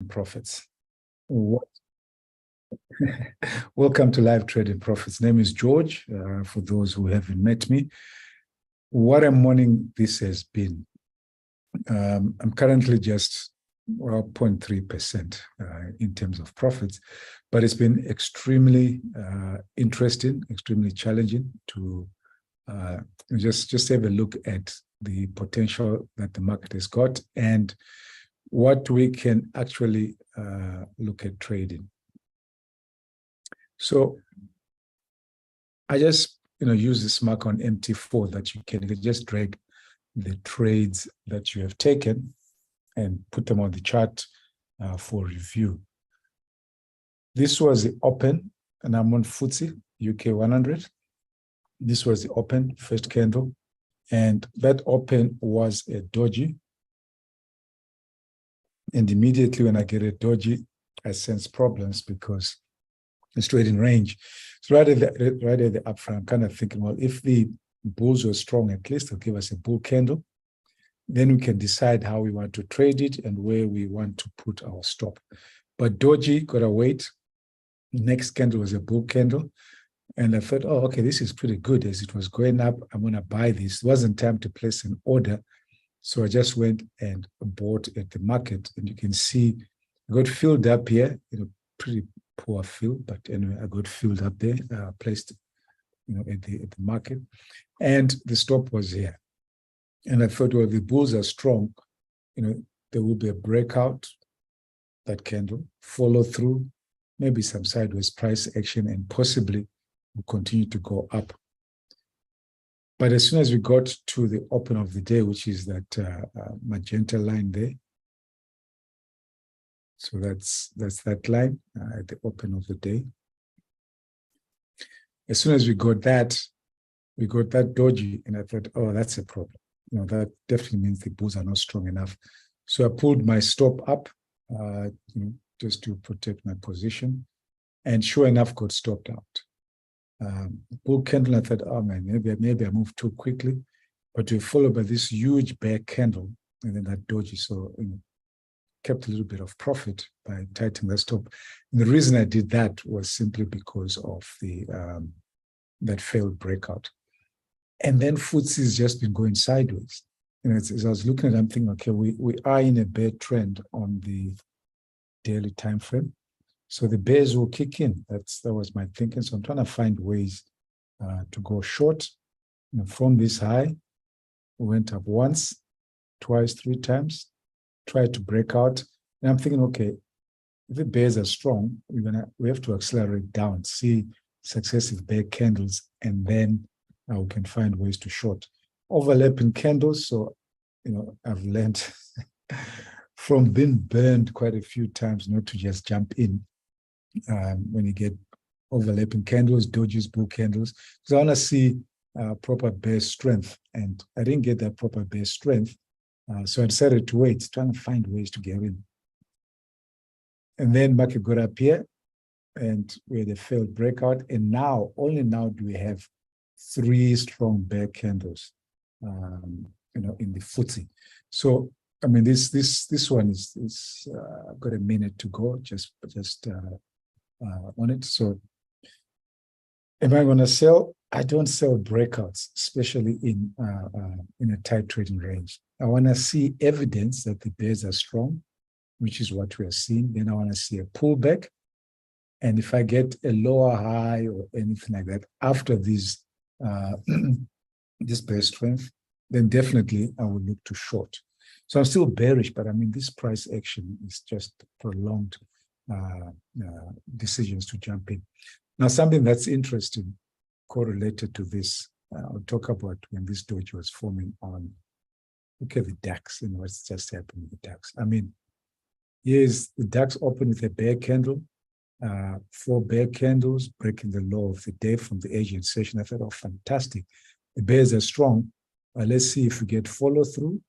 Profits. Welcome to Live Trading Profits. Name is George, for those who haven't met me. What a morning this has been. I'm currently just 0.3% in terms of profits, but it's been extremely interesting, extremely challenging to just have a look at the potential that the market has got and what we can actually look at trading. So I just use this mark on MT4 that you can just drag the trades that you have taken and put them on the chart for review. This was the open, and I'm on FTSE UK 100. This was the open, first candle, and that open was a doji. And immediately when I get a doji, I sense problems because it's trading range. So right at the upfront, I'm kind of thinking, well, if the bulls were strong, at least they'll give us a bull candle. Then we can decide how we want to trade it and where we want to put our stop. But doji got to wait. Next candle was a bull candle. And I thought, oh, okay, this is pretty good. As it was going up, I'm going to buy this. It wasn't time to place an order. So I just went and bought at the market. And you can see I got filled up here, pretty poor fill, but anyway, I got filled up there, placed, at the market. And the stop was here. And I thought, well, the bulls are strong. There will be a breakout, that candle, follow through, maybe some sideways price action, and possibly will continue to go up. But as soon as we got to the open of the day, which is that magenta line there, so that's that line at the open of the day. As soon as we got that doji, and I thought, oh, that's a problem. That definitely means the bulls are not strong enough. So I pulled my stop up, just to protect my position, and sure enough, got stopped out. Bull candle, I thought, oh man, maybe I moved too quickly, but we followed by this huge bear candle and then that doji. So kept a little bit of profit by tightening the stop. And the reason I did that was simply because of the that failed breakout. And then FTSE has just been going sideways. As I was looking at it, I'm thinking, okay, we are in a bear trend on the daily time frame. So the bears will kick in. That was my thinking. So I'm trying to find ways to go short. From this high, we went up once, twice, 3 times, tried to break out. And I'm thinking, okay, if the bears are strong, we have to accelerate down, see successive bear candles, and then we can find ways to short. Overlapping candles. So, I've learned from being burned quite a few times not to just jump in. When you get overlapping candles, dojis, bull candles, because I want to see proper bear strength, and I didn't get that proper bear strength, so I decided to wait, trying to find ways to get in. And then market got up here, and we had a failed breakout, and only now do we have 3 strong bear candles, in the FTSE. So I mean, this one is I've got a minute to go, just on it. So am I going to sell? I don't sell breakouts, especially in a tight trading range. I want to see evidence that the bears are strong, which is what we are seeing. Then I want to see a pullback. And if I get a lower high or anything like that after this bear strength, then definitely I will look to short. So I'm still bearish, but I mean, this price action is just prolonged decisions to jump in. Now, something that's interesting correlated to this, I'll talk about when this doji was forming on, look at the DAX, what's just happened with the DAX. I mean, here's the DAX open with a bear candle, 4 bear candles breaking the low of the day from the Asian session. I thought, oh, fantastic. The bears are strong. Let's see if we get follow through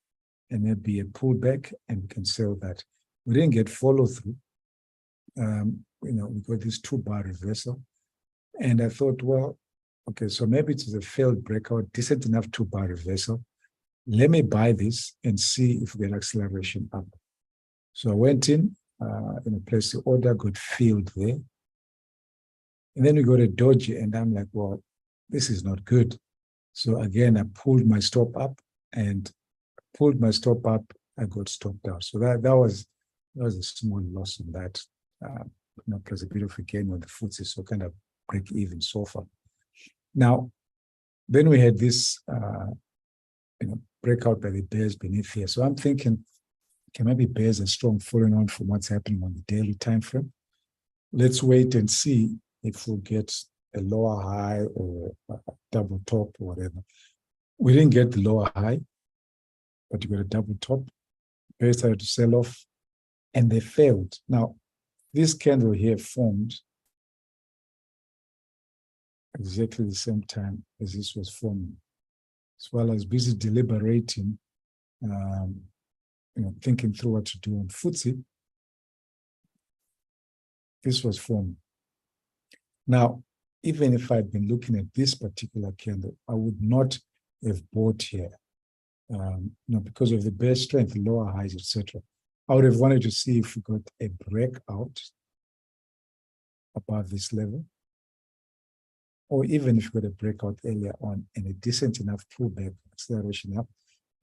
and maybe a pullback, and we can sell that. We didn't get follow through. We got this 2-bar reversal. And I thought, well, okay, so maybe it is a failed breakout, decent enough 2-bar reversal. Let me buy this and see if we get acceleration up. So I went in, in a place the order got filled there. And then we got a doji, and I'm like, well, this is not good. So again, I pulled my stop up, and pulled my stop up, I got stopped out. So that was a small loss on that. Plus a bit of a gain on the FTSE, so kind of break even so far. Now, then we had this breakout by the bears beneath here. So I'm thinking, okay, maybe bears are strong following on from what's happening on the daily time frame. Let's wait and see if we'll get a lower high or a double top or whatever. We didn't get the lower high, but you got a double top. Bears started to sell off, and they failed. Now, this candle here formed exactly the same time as this was forming. So while I was busy deliberating, thinking through what to do on FTSE, this was forming. Now, even if I'd been looking at this particular candle, I would not have bought here, because of the bear strength, lower highs, etc. I would have wanted to see if we got a breakout above this level, or even if we got a breakout earlier on and a decent enough pullback, acceleration up.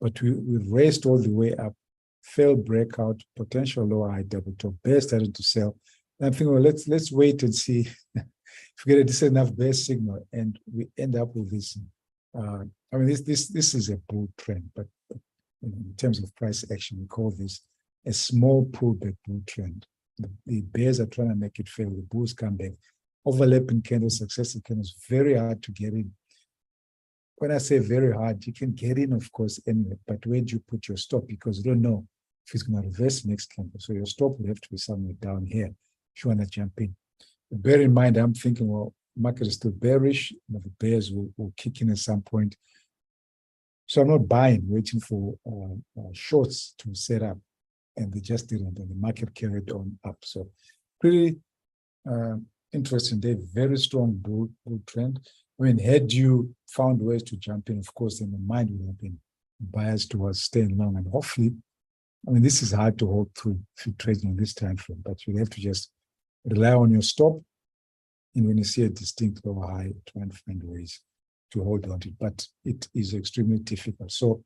But we raced all the way up, failed breakout, potential lower high double top, bear started to sell. And I'm thinking, well, let's wait and see if we get a decent enough bear signal, and we end up with this. This is a bull trend, but in terms of price action, we call this a small pullback bull trend. The bears are trying to make it fail. The bulls come back. Overlapping candles, successive candles, very hard to get in. When I say very hard, you can get in, of course, anyway, but where do you put your stop? Because you don't know if it's going to reverse next candle. So your stop will have to be somewhere down here if you want to jump in. But bear in mind, I'm thinking, well, market is still bearish. The bears will kick in at some point. So I'm not buying, waiting for shorts to set up, and they just didn't, and the market carried on up. So pretty interesting day, very strong bull trend. Had you found ways to jump in, of course, then the mind would have been biased towards staying long, and hopefully, this is hard to hold through if you're trading on this time frame, but you have to just rely on your stop, and when you see a distinct lower high, try and find ways to hold on to it, but it is extremely difficult. So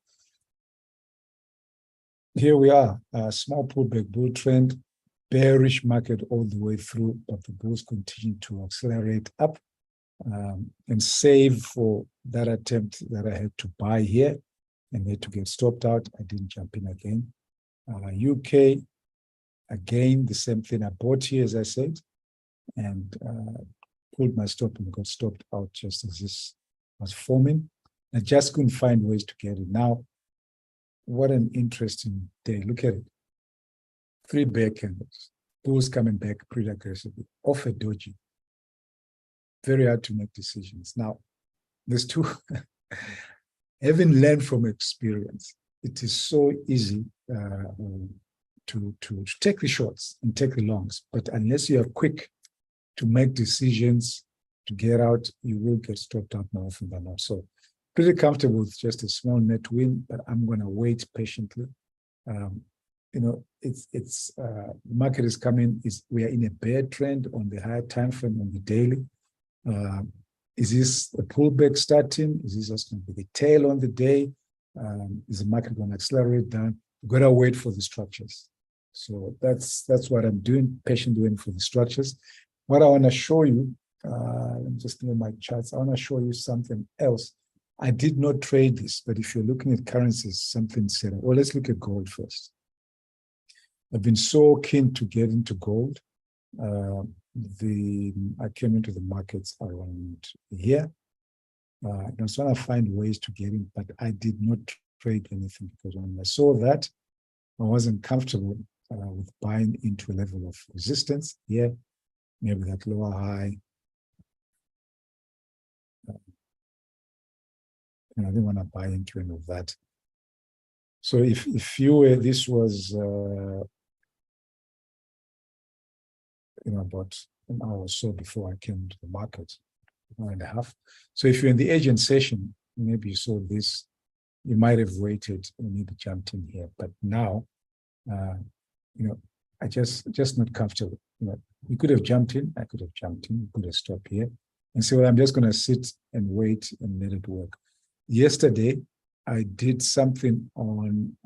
here we are, a small pullback bull trend, bearish market all the way through, but the bulls continue to accelerate up. And save for that attempt that I had to buy here and had to get stopped out. I didn't jump in again. UK, again, the same thing. I bought here, as I said, and pulled my stop and got stopped out just as this was forming. I just couldn't find ways to get it. Now, what an interesting day. Look at it. 3 bear candles. Bulls coming back pretty aggressively off a doji. Very hard to make decisions. Now, there's two, having learned from experience, it is so easy to take the shorts and take the longs, but unless you are quick to make decisions, to get out, you will get stopped out more often than not. So pretty comfortable with just a small net win, but I'm going to wait patiently. The market is coming, we are in a bear trend on the higher time frame on the daily. Is this a pullback starting? Is this just going to be the tail on the day? Is the market going to accelerate down? We've got to wait for the structures. So that's what I'm doing, patiently waiting for the structures. What I want to show you, let me just look at my charts. I want to show you something else. I did not trade this, but if you're looking at currencies, something set up. Well, let's look at gold first. I've been so keen to get into gold. I came into the markets around here. I was trying to find ways to get in, but I did not trade anything because when I saw that, I wasn't comfortable with buying into a level of resistance here, maybe that lower high. And I didn't want to buy into any of that. So if you were, this was about an hour or so before I came to the market, 1.5. So if you're in the agent session, maybe you saw this, you might have waited and maybe jumped in here. But now, I just not comfortable. You could have jumped in. I could have jumped in. You could have stopped here and say, well, I'm just going to sit and wait and let it work. Yesterday, I did something on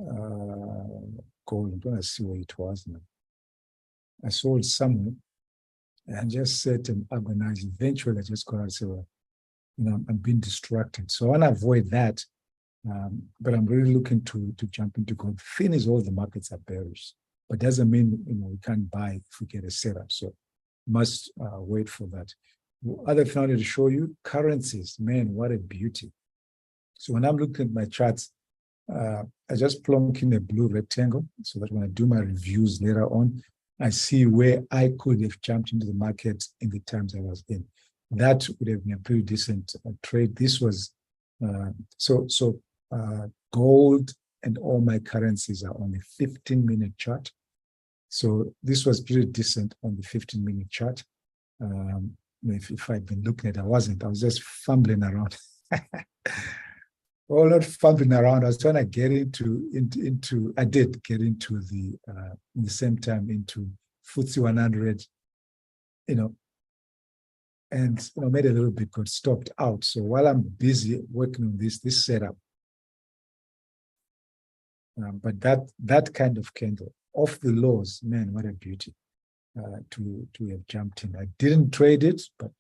gold. I'm going to see where it was now. I sold somewhere and just sat and agonized. Eventually, I just got out and said, well, I'm being distracted. So I want to avoid that. But I'm really looking to jump into gold. The thing is, all the markets are bearish, but doesn't mean we can't buy if we get a setup. So must wait for that. Other thing I wanted to show you, currencies. Man, what a beauty. So when I'm looking at my charts, I just plonk in a blue rectangle so that when I do my reviews later on, I see where I could have jumped into the market in the times I was in. That would have been a pretty decent trade. This was gold and all my currencies are on a 15-minute chart. So this was pretty decent on the 15-minute chart. If I'd been looking at it, I wasn't. I was just fumbling around. Well, not fumbling around. I was trying to get into. I did get into in the same time into FTSE 100. And made a little bit, got stopped out. So while I'm busy working on this setup, but that kind of candle off the lows, man, what a beauty to have jumped in. I didn't trade it, but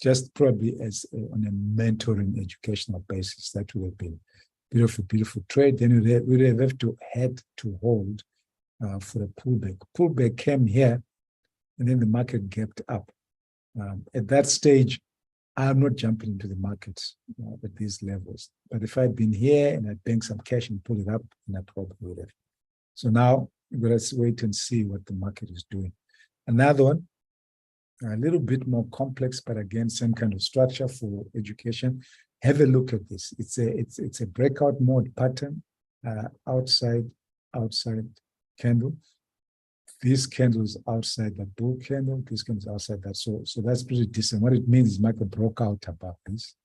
just probably as on a mentoring educational basis, that would have been beautiful trade. Then we would have to head to hold for a pullback. Pullback came here, and then the market gapped up. At that stage, I'm not jumping into the market at these levels. But if I'd been here and I'd bank some cash and pull it up, then I probably would have. So now let's wait and see what the market is doing. Another one, a little bit more complex, but again, same kind of structure for education. Have a look at this. It's a breakout mode pattern, outside candle. This candle is outside that bull candle. This candle is outside that. So that's pretty decent. What it means is market broke out above this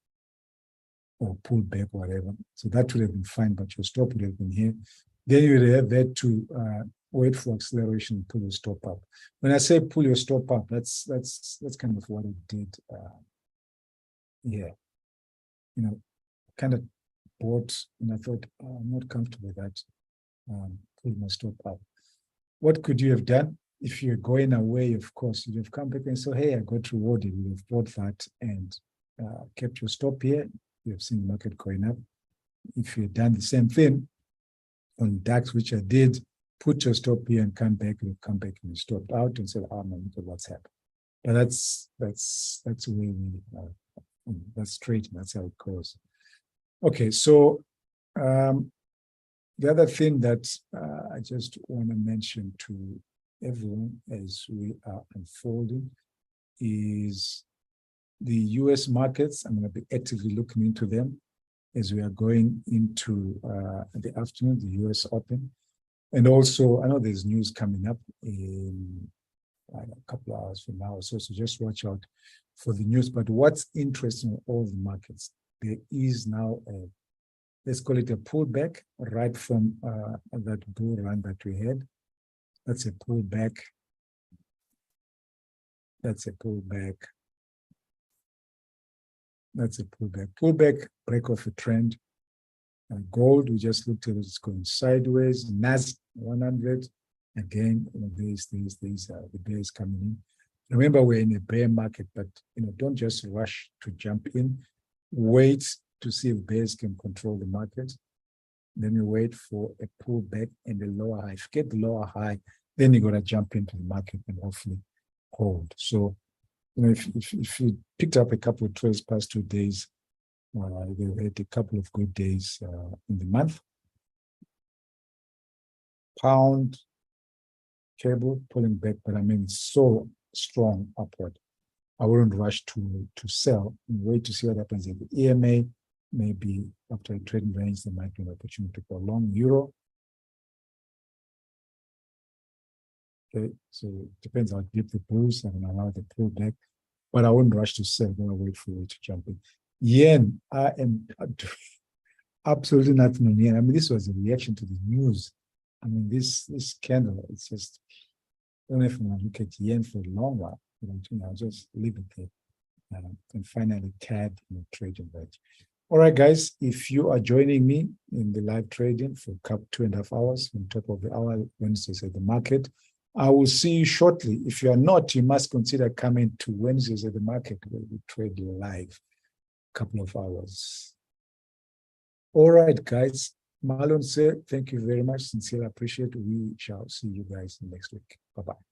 or pulled back, whatever. So that would have been fine, but your stop would have been here. Then you would have had to wait for acceleration and pull your stop up. When I say pull your stop up, that's kind of what it did here. Kind of bought, and I thought, I'm not comfortable with that. Pull my stop up. What could you have done? If you're going away, of course, you'd have come back and said, hey, I got rewarded. You have bought that and kept your stop here. You have seen the market going up. If you had done the same thing on DAX, which I did, put your stop here and come back, and come back and you stopped out and said, oh, no, look at what's happened. But that's the way that's straight. That's how it goes. Okay, so the other thing that I just want to mention to everyone as we are unfolding is the US markets. I'm going to be actively looking into them as we are going into the afternoon, the US Open. And also, I know there's news coming up in a couple of hours from now, so just watch out for the news. But what's interesting in all the markets, there is now let's call it a pullback right from that bull run that we had. That's a pullback. That's a pullback. That's a pullback. Pullback, break off a trend. Gold, we just looked at it, it's going sideways. NASDAQ 100, again, there's the bear is coming in. Remember, we're in a bear market, but don't just rush to jump in. Wait to see if bears can control the market. Then you wait for a pullback and a lower high. If you get the lower high, then you got to jump into the market and hopefully hold. So, if you picked up a couple of trades past 2 days, they had a couple of good days in the month. Pound cable pulling back, but it's so strong upward. I wouldn't rush to sell and wait to see what happens in the EMA. Maybe after a trading range, there might be an opportunity to go long. Euro. Okay, so it depends how deep the bulls and allow the pullback, but I wouldn't rush to sell. I'm going to wait for it to jump in. Yen, I am absolutely nothing on yen. This was a reaction to the news. This candle, it's just don't know if I'm going to look at yen for a long while. I'll just leave it there. And finally, CAD trading that. All right, guys, if you are joining me in the live trading for 2.5 hours on top of the hour Wednesdays at the market, I will see you shortly. If you are not, you must consider coming to Wednesdays at the market where we trade live a couple of hours. All right, guys. Marlon, sir, thank you very much. Sincerely appreciate it. We shall see you guys next week. Bye-bye.